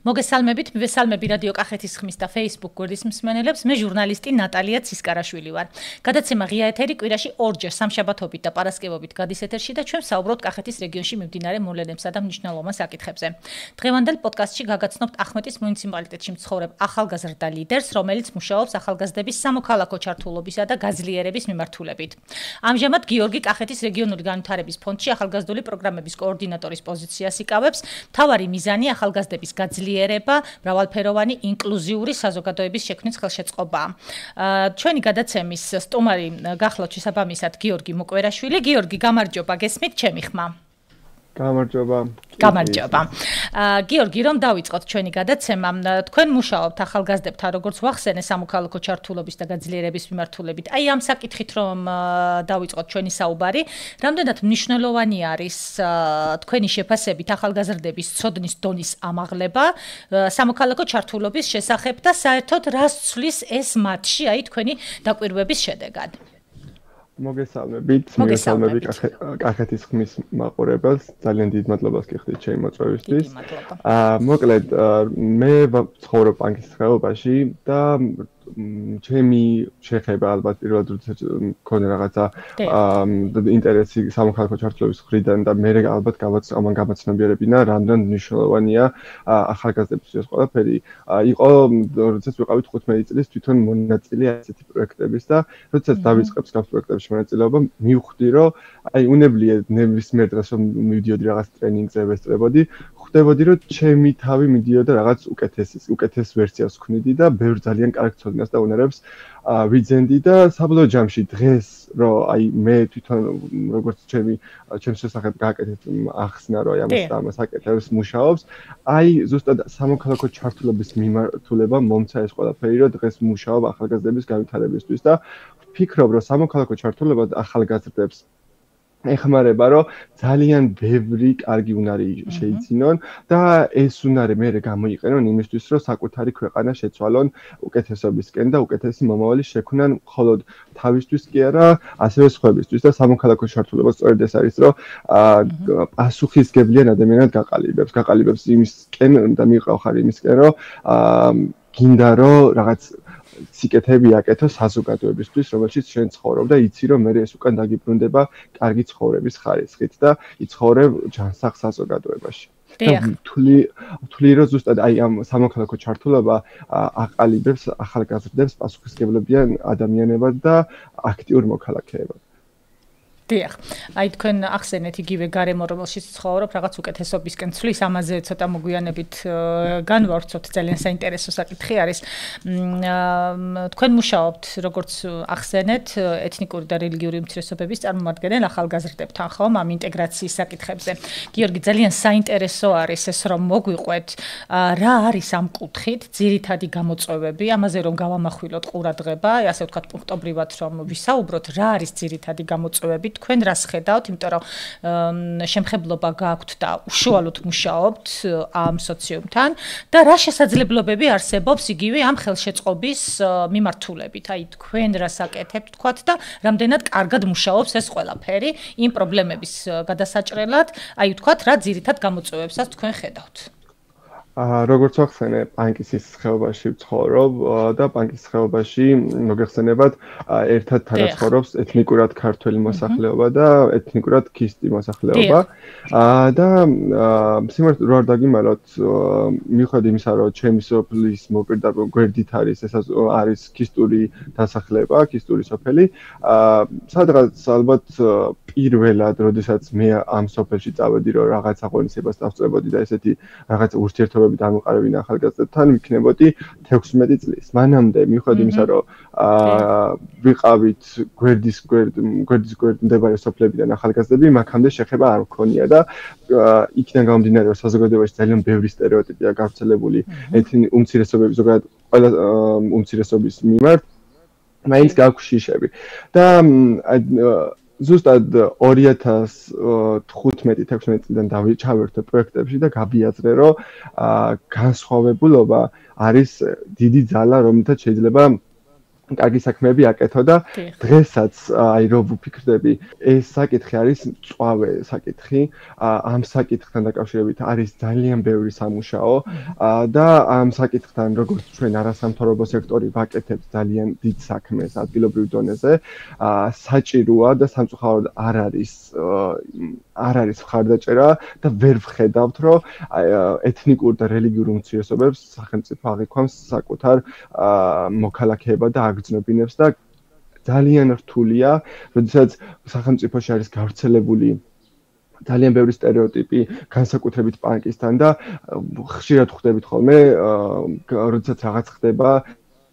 მოგესალმებით, მივესალმები რადიო კახეთის ხმის და Facebook გვერდის მსმენელებს. მე ჟურნალისტი ნატალია ცისკარაშვილი ვარ. გადაცემა ღია ეთერი კვირაში ორჯერ სამშაბათობით და პარასკევობით გადის ეთერში და ჩვენ საუბრობთ კახეთის რეგიონში მიმდინარე მოვლენებსა და მნიშვნელოვან საკითხებზე. დღევანდელ პოდკასტში გაგაცნობთ ახმეტის მუნიციპალიტეტში მცხოვრებ ახალგაზრდა ლიდერს, რომელიც მუშაობს ახალგაზრდების სამოქალაქო ჩართულობისა და გაძლიერების მიმართულებით. ამჟამად გიორგი კახეთის რეგიონული განვითარების ფონდში ახალგაზრდული პროგრამების კოორდინატორის პოზიციას იკავებს. მთავარი მიზანი ახალგაზრდების გაძლიერება, მრავალფეროვანი ინკლუზიური საზოგადოების შექმნის ხელშეწყობა. ჩვენი გადაცემის სტუმარი გახლავთ შესაბამისად გიორგი მოკვერაშვილი. გიორგი, გამარჯობა, გესმით ჩემი ხმა? გამარჯობა. გიორგი, რომ დავიწყოთ ჩვენი გადაცემა, თქვენ მუშაობთ ახალგაზრდებთან, როგორც ვახსენე, სამოქალაქო ჩართულობის და გაძლიერების მიმართულებით. აი ამ საკითხით რომ დავიწყოთ ჩვენი საუბარი, რამდენად მნიშვნელოვანი არის თქვენი შეფასებით ახალგაზრდების ცოდნის დონის ამაღლება სამოქალაქო ჩართულობის შესახებ და საერთოდ რას ცვლის ეს მათში, აი თქვენი დაკვირვების შედეგად? მოგესალმებით კახეთის ხმის მაყურებელს, ძალიან დიდ მადლობას გიხდით ჩემი მოწვევისთვის. მოკლედ, მე ვცხოვრობ პანკის ხეობაში და ჩემი შეხება ალბათ პირველად მქონდა რაღაცა ინტერესი სამოქალაქო ჩართულობის მხრიდან და მე ალბათ ამან გამაცნობიერებინა, რამდენად მნიშვნელოვანია ახალგაზრდებისთვის ყველაფერი. იყო, როდესაც ვიყავით 15 წლის თვითონ მონაწილე ასეთი პროექტების და როდესაც დავიწყებს გავს პროექტებში მონაწილეობა, მივხვდი, რომ აი უნებლიე ნებისმიერ დღეს რომ მივდიოდი რაღაც ტრენინგზე ვესწრებოდი, ხვდებოდი, რომ ჩემი თავი მიდიოდა რაღაც უკეთეს ვერსიას ვქნიდი და ბევრ ძალიან კარგ ცოდნას და უნარებს ვიძენდი და საბოლოო ჯამში დღეს რომ აი მე თვითონ როგორც ჩემს შესახებ გააკეთეთ ახსნა რომ აი ამას აკეთებს მუშაობს აი ზუსტად სამოქალაქო ჩართულობის მიმართულება მომცა ეს ყველაფერი რომ დღეს მუშაობ ახალგაზრდების განვითარებისთვის და ვფიქრობ რომ სამოქალაქო ჩართულობა ახალგაზრდებს ეხმარება რომ ძალიან ბევრი კარგი უნარი შეიძინონ და ეს უნარი მე გამოიყენონ იმისთვის რომ საკუთარი ქვეყანა შეცვალონ უკეთესობისკენ და უკეთესი მომავალი შექმნან მხოლოდ თავისთვის კი არა ასევე სხვებისთვის და სამოქალაქო ჩართულობა სწორედ ეს არის რომ პასუხისგებლიან ადამიანად გაყალიბებს იმისკენ და მიყავხარ იმისკენ რომ გინდა რომ რაღაც სიკეთები აკეთო საზოგადოებისთვის, რომელშიც შენ ცხოვრობ და იცი რომ მე ეს უკან დაგიბრუნდება კარგი ცხოვრების ხარისხით და იცხოვრებ ჯანსაღ საზოგადოებაში. თვლი რომ ზუსტად აი ამ სამოქალაქო ჩართულობა აყალიბებს ახალგაზრდებს პასუხისმგებლებიან ადამიანებად და აქტიურ მოქალაქეებად. დიახ, აი თქვენ ახსენეთ იგივე გარემო რომელშიც ცხოვრობ, რაღაც უკეთესობისკენ ცვლის, ამაზე ცოტა მოგვიანებით განვავრცობთ, ძალიან საინტერესო საკითხი არის. თქვენ მუშაობთ, როგორც ახსენეთ, ეთნიკური და რელიგიური უმცირესობების წარმომადგენელ ახალგაზრდებთან, ხომ, ამ ინტეგრაციის საკითხებზე. გიორგი, ძალიან საინტერესო არის ეს, რომ მოგვიყვეთ, რა არის ამ კუთხით ძირითადი გამოწვევები, ამაზე რომ გავამახვილოთ ყურადღება, ასე ვთქვათ, პუნქტობრივად რომ ვისაუბროთ, რა არის ძირითადი გამოწვევები. თქვენ რას ხედავთ, იმიტომ რომ შემხებლობა გააქვთ და უშუალოდ მუშაობთ ამ სოციუმთან და რა შესაძლებლობები არსებობს იგივე ამ ხელშეწყობის მიმართულებით. აი თქვენ რას აკეთებთ, თქვათ და რამდენად კარგად მუშაობს ეს ყველაფერი იმ პრობლემების გადასაჭრელად, აი თქვათ რა ძირითად გამოწვევებსაც თქვენ ხედავთ. როგორც ახსენე, პანკის ხეობაში ვცხოვრობ და პანკის ხეობაში მოგეხსენებათ, ერთად თანაცხოვრობს ეთნიკურად ქართველი მოსახლეობა და ეთნიკურად ქისტი მოსახლეობა. და სიმართლე რო არ დაგიმალოთ, მიუხედავად იმისა, რომ ჩემი სოფლის მოპირდაპირე გვერდით არის, ეს არის ქისტური დასახლება, ქისტური სოფელი. სადღაც ალბათ პირველად, როდესაც მე ამ სოფელში წავედი, რომ რაღაც აღონისებას დავწევოდი და ესეთი რაღაც ურთიერთობები დამყარებინა ახალგაზრდებთან, ვიქნებოდი 16 წლის. მანამდე, მიუხედავად იმისა, რომ ვიყავით გვერდის მდებარე სოფლებიდან ახალგაზრდები, მაქამდე შეხება არ მქონია და იქიდან გამომდინარე, რომ საზოგადოებაში ძალიან ბევრი სტერეოტიპია გავრცელებული უმცირესობების, ზოგადად ყველა უმცირესობის მიმართ, მაინც გაქვს შიშები. და ზუსტად 2015-16 წლიდან ჩავერთე პროექტებში და გაბიაზრე, რომ განსხვავებულობა არის დიდი ძალა, რომელთაც შეიძლება კარგი საქმეები აკეთო და დღესაც აი რო ვფიქრდები ეს საკითხი არის მწვავე საკითხი ამ საკითხთან დაკავშირებით არის ძალიან ბევრი სამუშაო და ამ საკითხთან როგორც ჩვენ არასამთავრობო სექტორი ვაკეთებთ ძალიან დიდ საქმეს ადგილობრივ დონეზე საჭიროა და სამწუხაროდ არ არის მხარდაჭერა და ვერ ვხედავთ რომ ეთნიკურ და რელიგიურ უმცირესობებს სახელმწიფო აღიქვამს საკუთარ მოქალაქეება და გრძნობინებს და ძალიან რთულია, როდესაც სახელმწიფოში არის გავრცელებული ძალიან ბევრი სტერეოტიპი, განსაკუთრებით პანკისთან და ხშირად ხვდებით ხოლმე, როდესაც რაღაც ხდება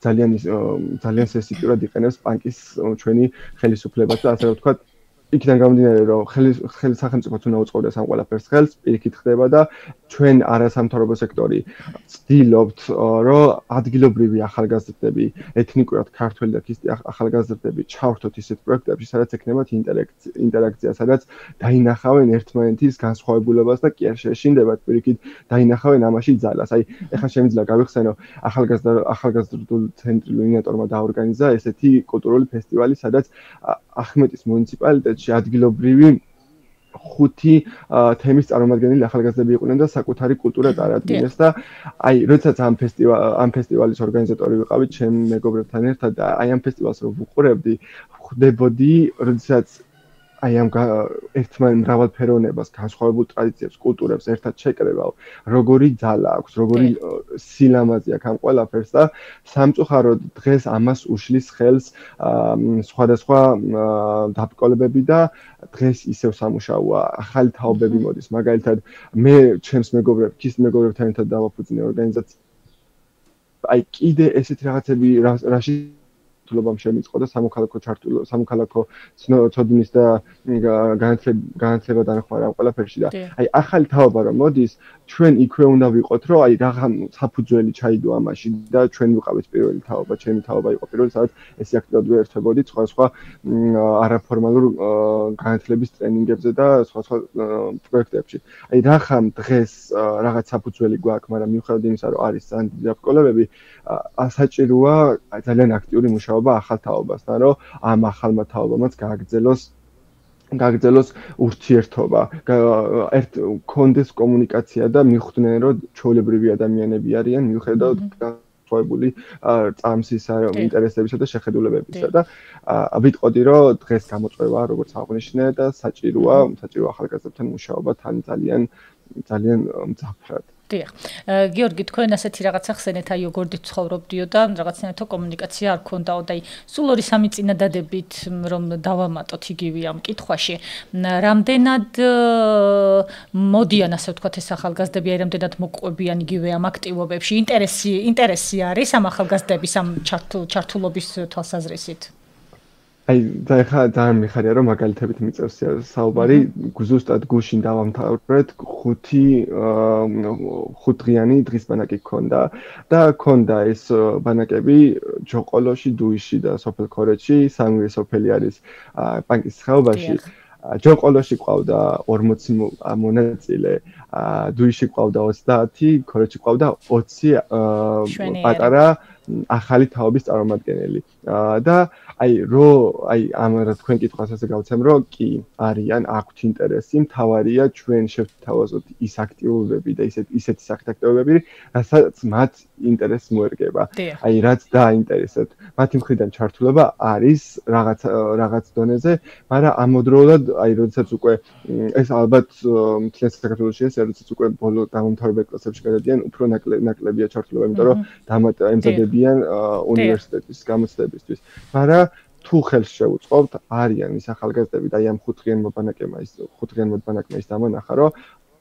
ძალიან სენსიტიურად იყენებს პანკის ჩვენი ხელისუფლებას და ასე რომ ვთქვათ იქიდან გამომდინარე რომ სახელმწიფოც უნდა უწყობდეს ამ ყველაფერს ხელს, პირიქით ხდება და ჩვენ არასამთავრობო სექტორი ვცდილობთ რომ ადგილობრივი ახალგაზრდები, ეთნიკურად ქართველი და ქრისტიანი ახალგაზრდები ჩავრთოთ ისეთ პროექტებში, სადაც ექნებათ ინტერაქცია, სადაც დაინახავენ ერთმანეთის განსხვავებულებას და კი არ შეეშინდებათ პირიქით დაინახავენ ამაში ძალას. აი, ეხლა შემიძლია გავიხსენო ახალგაზრდულ ცენტრი ლუინატორმა დაორგანიზა ესეთი კულტურული ფესტივალი, სადაც ახმეტის მუნიციპალიტეტში ადგილობრივი 5 თემის წარმომადგენელი ახალგაზრდები იყვნენ და საკუთარი კულტურა წარადგინეს და აი როდესაც ამ ფესტივალის ორგანიზატორი ვიყავით ჩემ მეგობრებთან ერთად და აი ამ ფესტივალს რო ვუყურებდი ხვდებოდი როდესაც აი ამ ერთმანეთს მრავალფეროვნებას, განსხვავებულ ტრადიციებს, კულტურებს ერთად შეკრებავ, როგორი ძალა აქვს, როგორი სილამაზე აქვს ამ ყველაფერს და სამწუხაროდ დღეს ამას უშლის ხელს სხვადასხვა დაბრკოლებები და დღეს ისევ სამუშაოა, ახალი თაობები მოდის. მაგალითად, მე ჩემს მეგობრებთან ერთად დავაფუძნე ორგანიზაცია. აი კიდე ესეთი რაღაცები რაში თულობამ შემიწყო და სამოქალაქო ცოდნის და განათლება დანახვა ამ ყველაფერში და აი ახალი თაობა რომ მოდის ჩვენ იქვე უნდა ვიყოთ რომ აი რაღა საფუძველი ჩაიდო ამაში და ჩვენ ვიყავით პირველი თაობა, ჩემი თაობა იყო პირველი, სადაც ეს აქტიურად ვერთვებოდით სხვა არაფორმალურ განათლების ტრენინგებზე და სხვა პროექტებში. აი რაღაცა დღეს რაღაც საფუძველი გვაქვს, მაგრამ მიუხედავად იმისა რომ არის ძალიან დიდი დაბრკოლებები, საჭიროა ძალიან აქტიური მუშაობა ახალ თაობასთან, რომ ამ ახალმა თაობამაც გააგრძელოს ურთიერთობა, კონდეს კომუნიკაცია და მიხვდნენ რომ ჩვეულებრივი ადამიანები არიან, მიუხედავად განსხვავებული წამსის ინტერესებისა და შეხედულებებისა და ვიტყოდი რომ დღეს გამოწვევა როგორც აღნიშნე და საჭიროა ახალგაზრდებთან მუშაობა თან ძალიან მძაფრად. დიახ. გიორგი, თქვენ ასეთი რაღაცა ხსენეთ, აი როგორ ცხოვრობდიო და რაღაცნაირად კომუნიკაცია არ ქონდაო და აი სულ 2-3 წინადადებით რომ დავამატოთ იგივე ამ კითხვაში. რამდენად მოდიან ასე ვთქვათ ეს ახალგაზრდები, აი რამდენად მოყვებიან იგივე ამ აქტივობებში? ინტერესი არის ამ ახალგაზრდების ამ ჩართულობის თვალსაზრისით? აი და ეხლა ძალიან მიხარია რომ მაგალითებით მიწევს საუბარი ზუსტად გუშინ დავამთავრეთ 5 დღიანი დღის ბანაკი გქონდა და გქონდა ეს ბანაკები ჯოყოლოში, დუიში და სოფელ ქორეთში, სამივე სოფელი არის პანკის ხეობაში. ჯოყოლოში ყავდა 40 მონაწილე, დუიში ყავდა 30, ქორეთში ყავდა 20 პატარა ახალი თაობის წარმომადგენელი. და აი ამ რა თქვენ კითხვას ასე გავცემ რომ კი არიან აქვთ ინტერესი, მთავარია ჩვენ შევთავაზოთ ის აქტივობები და ისეთი საფაქტობები, რასაც მათ ინტერესს მოერგება. აი რაც დაინტერესებთ. მათი მხრიდან ჩართულობა არის რაღაც დონეზე, მაგრამ ამოდროულად აი როდესაც უკვე ეს ალბათ მთლიან საქართველოში ეს როდესაც უკვე ბოლო დამამთავრებელ კლასებში გადადიან, უფრო ნაკლებია ჩართულობა, იმიტომ რომ ემზადებიან უნივერსიტეტის გამოცდებისთვის. მაგრამ თუ ხელს შევუწყობთ, არიან ის ახალგაზრდები და აი ამ 5-დღიან მობანაკმა ის დამანახა, რომ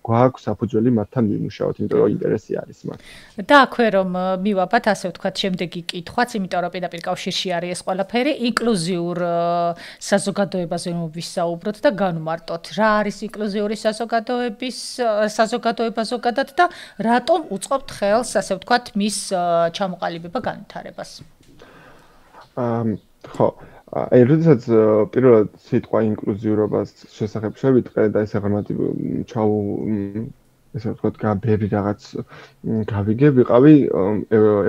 გვაქვს საფუძველი მათთან ვიმუშაოთ, იმიტომ რომ ინტერესი არის მათ. და აქვე რომ მივაბათ, ასე ვთქვათ, შემდეგი კითხვაც, იმიტომ რომ პირდაპირ კავშირში არის ეს ყველაფერი, ინკლუზიურ საზოგადოებაზე ვისაუბროთ და განვმარტოთ. რა არის ინკლუზიური საზოგადოება ზოგადად და რატომ უწყობთ ხელს, ასე ვთქვათ, მის ჩამოყალიბება განვითარებას? ხო, აი როდესაც პირველად სიტყვა ინკლუზიურობას შესახებ შევიტყე და ესე ღრმად ესე ვთქვათ, ბევრი რაღაც გავიგე, ვიყავი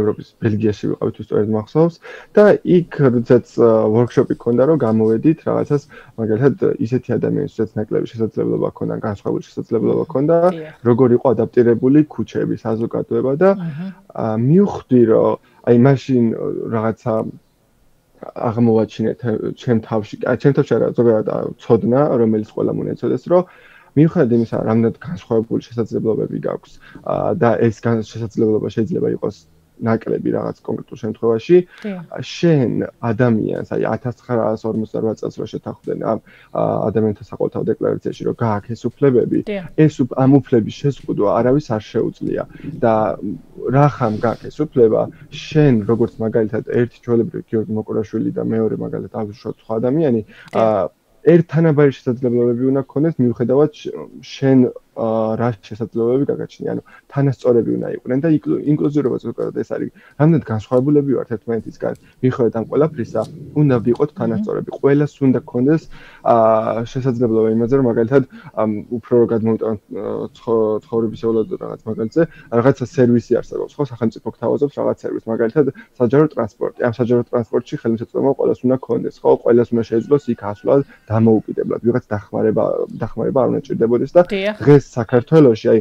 ევროპის ბელგიაში ვიყავი თუ სწორედ მახსოვს და იქ როდესაც ვორქშოპი ქონდა რომ გამოვედით რაღაცას მაგალითად ისეთი ადამიანებსაც ნაკლები შესაძლებლობა ქონდა, განსხვავებული შესაძლებლობა ქონდა, როგორ იყო ადაპტირებული ქუჩები, საზოგადოება და მივხვდი რომ აი მაშინ რაღაცა აღმოვაჩინეთ ჩემ თავში არა ზოგადად ცოდნა რომელიც ყველამ უნდა იცოდეს რომ მიუხედავად იმისა რამდენად განსხვავებული შესაძლებლობები გაქვს და ეს შესაძლებლობა შეიძლება იყოს ნაკლები რაღაც კონკრეტულ შემთხვევაში შენ ადამიანს აი 1948 წელს რო შეთანხმდნენ ამ ადამიანთა საყოველთაო დეკლარაციაში რომ გააქვს ეს უფლებები ეს ამ უფლების შეზღუდვა არავის არ შეუძლია და რახამ გააქვს ეს უფლება შენ როგორც მაგალითად ერთი ჩვეულებრივი გიორგი მოკურაშვილი და მეორე მაგალითად აღნიშნოთ სხვა ადამიანი ერთთანაბარი შესაძლებლობები უნდა გქონდეს მიუხედავად შენ რა შესაძლებლობები გაგაჩნია, ანუ თანასწორები უნდა იყვნენ და ინკლუზიურობა ზოგადად ეს არის. რამდენად განსხვავებულები ვართ ერთმანეთისგან, მიუხედავად ამ ყველაფრისა, უნდა ვიყოთ თანასწორები. ყველას უნდა გქონდეს შესაძლებლობა იმაზე, რომ მაგალითად უფრო რომ გადმოვიტანოთ ცხოვრებისეულად რაღაც მაგალითზე, რაღაცა სერვისი არსებობს, ხო, სახელმწიფო გთავაზობს რაღაც სერვისს, მაგალითად საჯარო ტრანსპორტი. ამ საჯარო ტრანსპორტში ხელმისაწვდომობა ყველას უნდა გქონდეს, ხო, ყველას უნდა შეეძლოს იქ ასვლა დამოუკიდებლად. ვიღაც დახმარება არ უნდა ჭირდებოდეს და დღეს საქართველოში აი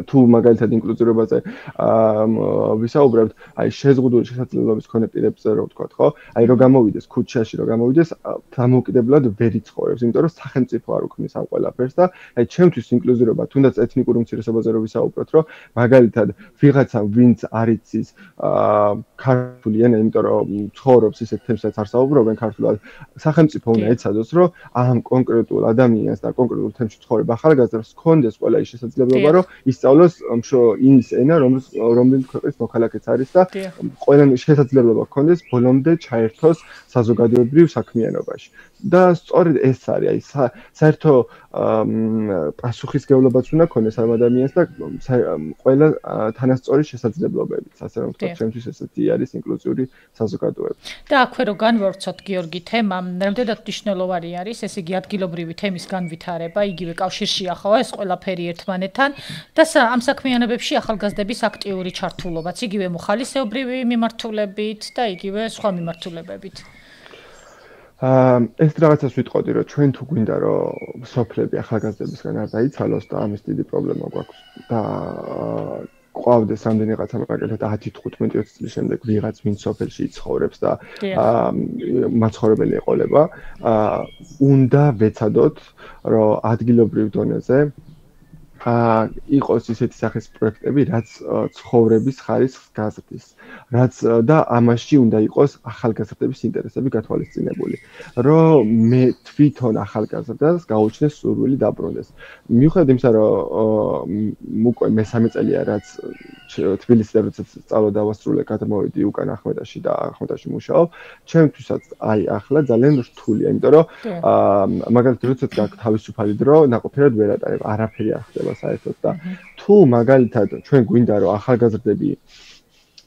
თუ მაგალითად ინკლუზიურობაზე ვისაუბრებთ, აი შეზღუდული შესაძლებლობის მქონე პირებზე რო ვთქვათ, ხო? აი რო გამოვიდეს ქუჩაში, რო გამოვიდეს, დამოუკიდებლად ვერ იცხოვრებს, იმიტომ რომ სახელმწიფო არ უქმნის ამ ყველაფერს და აი ჩემთვის ინკლუზიურობა, თუნდაც ეთნიკურ უმცირესობაზე რო ვისაუბროთ, რომ მაგალითად ვიღაცა ვინც არ იცის ქართული ენა, იმიტომ რომ ცხოვრობს ისეთ თემსაც არ საუბრობენ ქართულად, სახელმწიფო უნდა ეცადოს, რომ ამ კონკრეტულ ადამიანს და კონკრეტულ თემში ცხოვრებ ახალგაზრდას ჰქონდეს ყველა ის შესაძლებლობა, რომ სწავლოს ის ენა, რომელიც ქვეყნის მოქალაქეც არის და ყველა შესაძლებლობა ჰქონდეს ბოლომდე ჩაერთოს საზოგადოებრივ საქმიანობაში. და სწორედ ეს არის, აი საერთო პასუხისგებლობაც უნდა ქონდეს ამ ადამიანს და ყველა თანასწორი შესაძლებლობებით, ასე რომ ვთქვათ, ჩემთვის ესეთი არის ინკლუზიური საზოგადოება. და აქვე რომ განვავრცოთ გიორგი თემა, რამდენად მნიშვნელოვანი არის, ესე იგი ადგილობრივი თემის განვითარება, იგივე კავშირშია ხო ეს ყველაფერი ერთმანეთთან და ამ საქმიანობებში ახალგაზრდების აქტიური ჩართულობაც, იგივე მოხალისეობრივი მიმართულებით და იგივე სხვა მიმართულებებით. ეს რაღაცას ვიტყოდი, რომ ჩვენ თუ გვინდა რომ სოფლები ახალგაზრდებისგან არ დაიცალოს და ამის დიდი პრობლემა გვაქვს და ყავდეს რამდენიღაცა მაგალითად 10-15-20 წლის შემდეგ ვიღაც ვინც სოფელში იცხოვრებს და მაცხოვრებელი ეყოლება, უნდა ვეცადოთ, რომ ადგილობრივ დონეზე იყოს ისეთი სახის პროექტები, რაც ცხოვრების ხარისხს გაზრდის, რაც და ამაში უნდა იყოს ახალგაზრდების ინტერესები გათვალისწინებული, რომ მე თვითონ ახალგაზრდას გაუჩნდეს სურვილი დაბრუნდეს. მიუხედავად იმისა, რომ უკვე მე-3 წელია, რაც თბილისში როდესაც სწავლა დავასრულე, გადმოვიდი უკან ახმეტაში და ახმეტაში მუშაობ, ჩემთვისაც აი ახლა ძალიან რთულია, იმიტომ რომ მაგალითად როდესაც გაქვს თავისუფალი დრო, ნაყოფიერად ვერ ატარებ, არაფერი არ ხდება საერთოდ და თუ მაგალითად ჩვენ გვინდა რომ ახალგაზრდები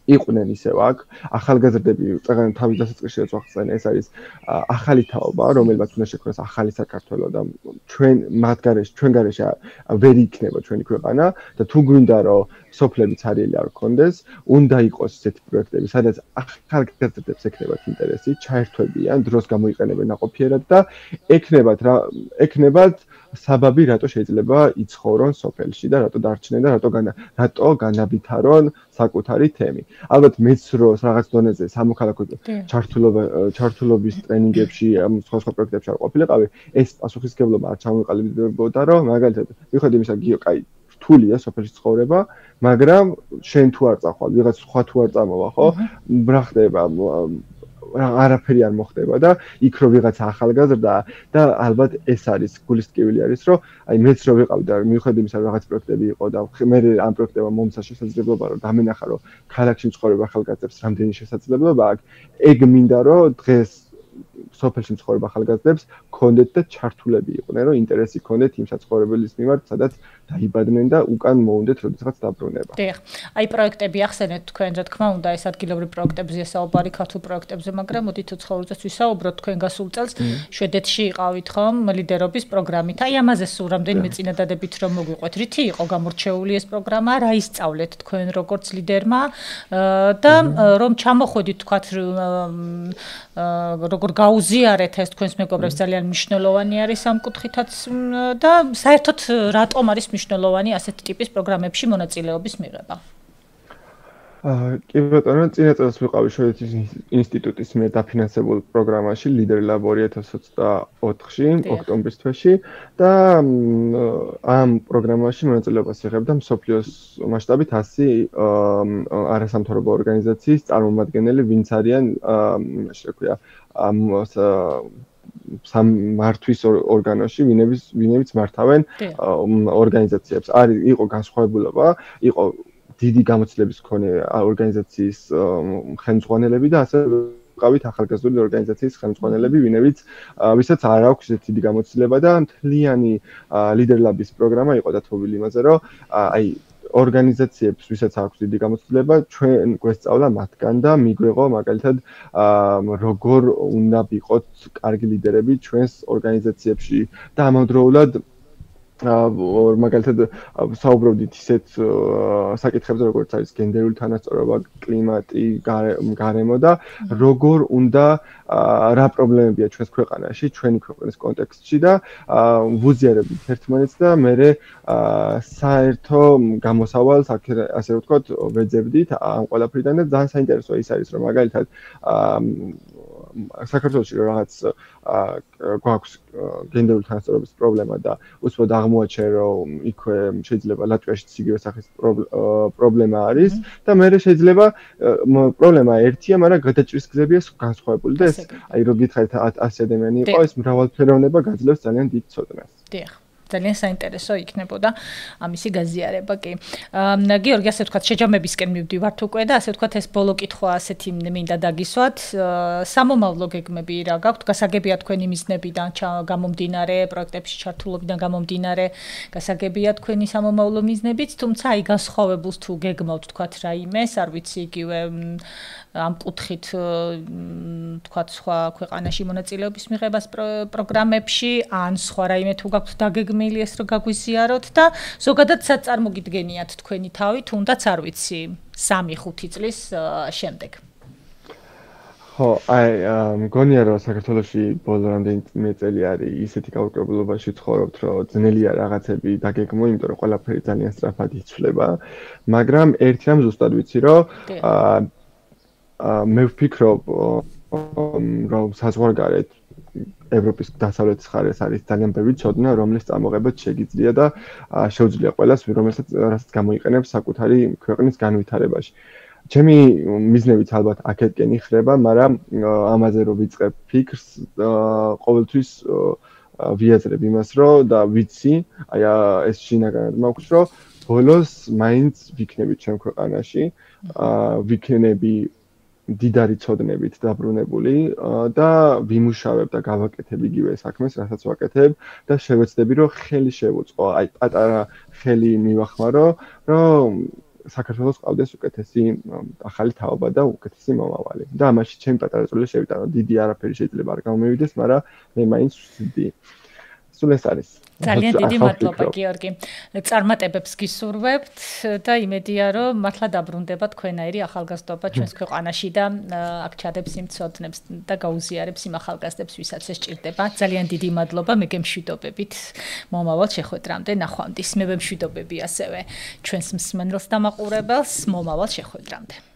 იყვნენ ისევ აქ, ახალგაზრდები წეგან თავის დასაწყისშიაც ვახსენე, ეს არის ახალი თაობა, რომელმაც უნდა შექმნას ახალი საქართველო და ჩვენ გარეშე ვერ იქნება ჩვენი ქვეყანა და თუ გვინდა რომ სოფლები ცარიელი არ გქონდეს, უნდა იყოს ესეთი პროექტები, სადაც ახალგაზრდებს ექნებათ ინტერესი, ჩაერთვებიან, დროს გამოიყენებენ ნაყოფიერად და ექნებათ საბაბი, რატო შეიძლება იცხოვრონ სოფელში და რატო დარჩნენ და რატო განავითარონ საკუთარი თემი. ალბათ მეც რო რაღაც დონეზე სამოქალაქო ჩართულობის ტრენინგებში, სხვა პროექტებში არ ყოფილიყავი, ეს პასუხისგებლობა არ ჩამოყალიბდებოდა, რომ მაგალითად, მიხედავად იმისა, გიო, კაი, რთულია სოფელში ცხოვრება, მაგრამ შენ თუ არ წახვალ, ვიღაც სხვა თუ არ წამოვა, ხო? რა ხდება? არაფერი არ მოხდება და იქ რო ვიღაცა ახალგაზრდა და ალბათ ეს არის გულის ტკივილი არის რომ აი მეც რო ვიყავი და მიუხედავად იმისა რომ რაღაც პროექტები იყო და მე ამ პროექტებმა მომცა შესაძლებლობა რომ დამენახა რომ ქალაქში მცხოვრებ ახალგაზრდებს რამდენი შესაძლებლობა აქვს ეგ მინდა რომ დღეს სოფელში მცხოვრებ ახალგაზრდებს ქონდეთ და ჩართულები იყვნენ, რომ ინტერესი ქონდეთ იმ საცხოვრებელის მიმართ, სადაც დაიბადნენ და უკან მოუნდეთ როდესაც დაბრუნება. დიახ. აი პროექტები ახსენეთ თქვენ, რა თქმა უნდა, ეს ადგილობრივ პროექტებზე საუბარი, ქართულ პროექტებზე, მაგრამ მოდით უცხოურზეც ვისაუბროთ. თქვენ გასულ წელს შვედეთში იყავით ხომ ლიდერობის პროგრამით. აი ამაზე სულ რამდენიმე წინადადებით რომ მოგვიყვეთ. რითი იყო გამორჩეული ეს პროგრამა, რა ისწავლეთ თქვენ როგორც ლიდერმა და რომ ჩამოხვედით თქვათ როგორ გაუზიარეთ ეს თქვენს მეგობრებს ძალიან მნიშვნელოვანი არის ამ კუთხითაც და საერთოდ რატომ არის მნიშვნელოვანი ასეთ ტიპის პროგრამებში მონაწილეობის მიღება? კი ბატონო, წინა წელს ვიყავი შვედეთის ინსტიტუტის მიერ დაფინანსებულ პროგრამაში ლიდერი ლაბორი 2024-ში, ოქტომბრის თვეში და ამ პროგრამაში მონაწილეობას იღებდა მსოფლიოს მასშტაბით 100 არასამთავრობო ორგანიზაციის წარმომადგენელი, ვინც არიან იმაში რა ქვია სამმართვის ორგანოში, ვინებიც მართავენ ორგანიზაციებს. იყო განსხვავებულობა, იყო დიდი გამოცდილების მქონე ორგანიზაციის ხელმძღვანელები და ასე ვიყავით ახალგაზრდული ორგანიზაციის ხელმძღვანელები, ვისაც არ აქვს დიდი გამოცდილება და მთლიანი ლიდერლაბის პროგრამა იყო დათმობილი იმაზე, რომ აი ორგანიზაციებს, ვისაც აქვს დიდი გამოცდილება, ჩვენ გვესწავლა მათგან და მიგვიღო მაგალითად როგორ უნდა ვიყოთ კარგი ლიდერები ჩვენს ორგანიზაციებში და ამავდროულად მაგალითად საუბრობდით ისეთ საკითხებზე, როგორც არის გენდერული თანასწორობა, კლიმატი, გარემო და როგორ უნდა რა პრობლემებია ჩვენს ქვეყანაში, ჩვენი ქვეყნის კონტექსტში და ვუზიარებდით ერთმანეთს და მერე საერთო გამოსავალს ასე ვთქვათ, ვეძებდით ამ ყველაფრიდან და ძალიან საინტერესო ის არის, რომ მაგალითად საქართველოში რაღაც გვაქვს გენდერული თანასწორობის პრობლემა და უცბად აღმოაჩენ, რომ იქვე შეიძლება ლატვიაშიც იგივე სახის პრობლემა არის და მერე შეიძლება პრობლემა ერთია, მაგრამ გადაჭრის გზებია განსხვავებული და ეს აი რო გითხარით 100 ადამიანი იყო, ეს მრავალფეროვნება გაძლევს ძალიან დიდ ცოდნას. დიახ. ძალიან საინტერესო იქნებოდა ამისი გაზიარება კი. გიორგი, ასე ვთქვათ, შეჯამებისკენ მივდივართ უკვე და ასე ვთქვათ, ეს ბოლო კითხვა ასეთი მინდა დაგისვათ. სამომავლო გეგმები რა გაქვთ? გასაგებია თქვენი მიზნებიდან გამომდინარე, პროექტებში ჩართულობიდან გამომდინარე, გასაგებია თქვენი სამომავლო მიზნებიც, თუმცა აი განსხვავებულს თუ გეგმავთ თქვათ რაიმეს, არ ვიცი იგივე ამ კუთხით თქვათ სხვა ქვეყანაში მონაწილეობის მიღებას პროგრამებში ან სხვა რაიმე თუ გაქვთ დაგეგმილი ეს რომ გაგვიზიაროთ და ზოგადად სად წარმოგიდგენიათ თქვენი თავი, თუნდაც არ ვიცი 3-5 წლის შემდეგ. ხო, აი მგონია რომ საქართველოში ბოლო რამდენიმე წელი არის ისეთი გაურკვევლობაში ცხოვრობთ, რომ ძნელია რაღაცები დაგეგმო, იმიტომ რომ ყველაფერი ძალიან სწრაფად იცვლება, მაგრამ ერთი რამ ზუსტად ვიცი, რომ მე ვფიქრობ, რომ საზღვარგარეთ ევროპის დასავლეთის მხარეს არის ძალიან ბევრი ცოდნა, რომლის წამოღებაც შეგიძლია და შეუძლია ყველას, რომელსაც გამოიყენებს საკუთარი ქვეყნის განვითარებაში. ჩემი მიზნებიც ალბათ აქეთკენ იხრება, მაგრამ ამაზე რომ ვიწყებ ფიქრს, ყოველთვის ვიაზრებ იმას, რომ და ვიცი, აი ეს შინაგანად მაქვს, რომ ბოლოს მაინც ვიქნები ჩემ ქვეყანაში, ვიქნები დიდარი ცოდნებით დაბრუნებული და ვიმუშავებ და გავაკეთებ იგივე საქმეს, რასაც ვაკეთებ და შევეცდები, რომ ხელი შევუწყო, აი პატარა ხელი მივახმარო, რომ საქართველოს ყავდეს უკეთესი ახალი თაობა და უკეთესი მომავალი. და ამაში ჩემი პატარა წვლილი შევიტანო. დიდი არაფერი შეიძლება არ გამომივიდეს, მაგრამ მე მაინც ვცდი. სულ ეს არის. ძალიან დიდი მადლობა გიორგი. წარმატებებს გისურვებთ და იმედია რომ მართლა დაბრუნდება თქვენაირი ახალგაზრდობა ჩვენს ქვეყანაში და აქ ჩადებს იმ ცოდნებს და გაუზიარებს იმ ახალგაზრდებს, ვისაც ეს ჭირდება. ძალიან დიდი მადლობა, მე გემშვიდობებით მომავალ შეხვედრამდე ნახვამდის. მე ვემშვიდობები ასევე ჩვენს მსმენელს და მაყურებელს მომავალ შეხვედრამდე.